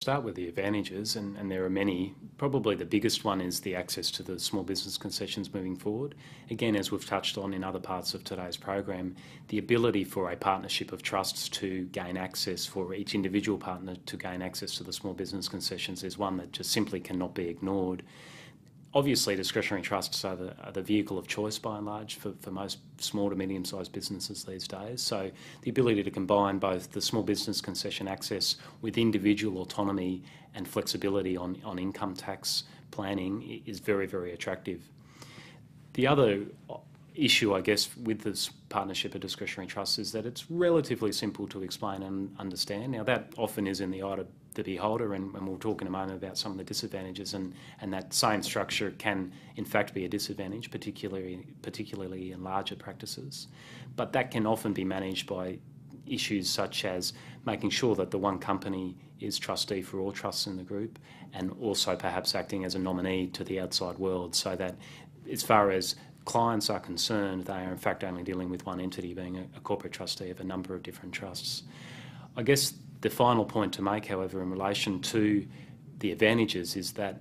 Start with the advantages, and there are many. Probably the biggest one is the access to the small business concessions moving forward. Again, as we've touched on in other parts of today's program, the ability for a partnership of trusts to gain access, for each individual partner to gain access to the small business concessions, is one that just simply cannot be ignored. Obviously, discretionary trusts are the vehicle of choice by and large for most small to medium-sized businesses these days. So the ability to combine both the small business concession access with individual autonomy and flexibility on income tax planning is very, very attractive. The other issue, I guess, with this partnership of discretionary trusts is that it's relatively simple to explain and understand. Now, that often is in the eye of the beholder, and we'll talk in a moment about some of the disadvantages, and that same structure can in fact be a disadvantage, particularly in larger practices. But that can often be managed by issues such as making sure that the one company is trustee for all trusts in the group, and also perhaps acting as a nominee to the outside world, so that as far as clients are concerned, they are in fact only dealing with one entity, being a corporate trustee of a number of different trusts. I guess the final point to make, however, in relation to the advantages is that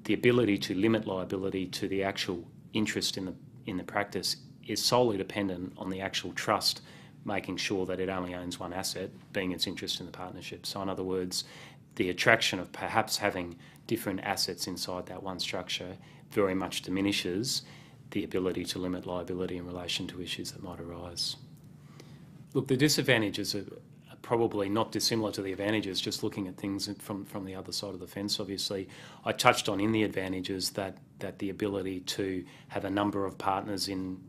the ability to limit liability to the actual interest in the practice is solely dependent on the actual trust making sure that it only owns one asset, being its interest in the partnership. So in other words, the attraction of perhaps having different assets inside that one structure very much diminishes the ability to limit liability in relation to issues that might arise. Look, the disadvantages are probably not dissimilar to the advantages, just looking at things from the other side of the fence, obviously. I touched on in the advantages that the ability to have a number of partners in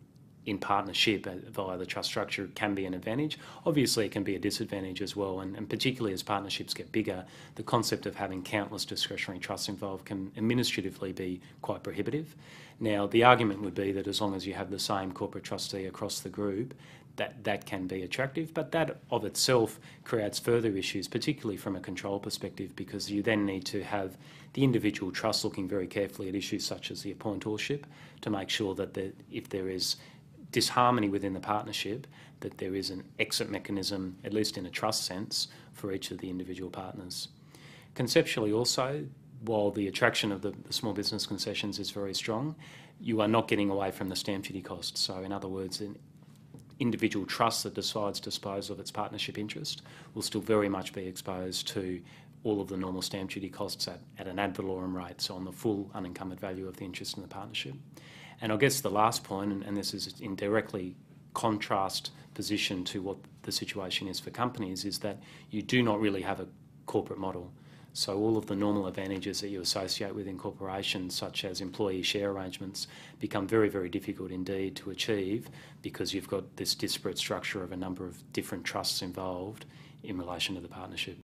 partnership via the trust structure can be an advantage. Obviously, it can be a disadvantage as well, and particularly as partnerships get bigger, the concept of having countless discretionary trusts involved can administratively be quite prohibitive. Now, the argument would be that as long as you have the same corporate trustee across the group, that can be attractive, but that of itself creates further issues, particularly from a control perspective, because you then need to have the individual trust looking very carefully at issues such as the appointorship to make sure that if there is disharmony within the partnership, that there is an exit mechanism, at least in a trust sense, for each of the individual partners. Conceptually also, while the attraction of the small business concessions is very strong, you are not getting away from the stamp duty costs. So in other words, an individual trust that decides to dispose of its partnership interest will still very much be exposed to all of the normal stamp duty costs at an ad valorem rate, so on the full unencumbered value of the interest in the partnership. And I guess the last point, and this is in directly contrast position to what the situation is for companies, is that you do not really have a corporate model. So all of the normal advantages that you associate with incorporations, such as employee share arrangements, become very, very difficult indeed to achieve because you've got this disparate structure of a number of different trusts involved in relation to the partnership.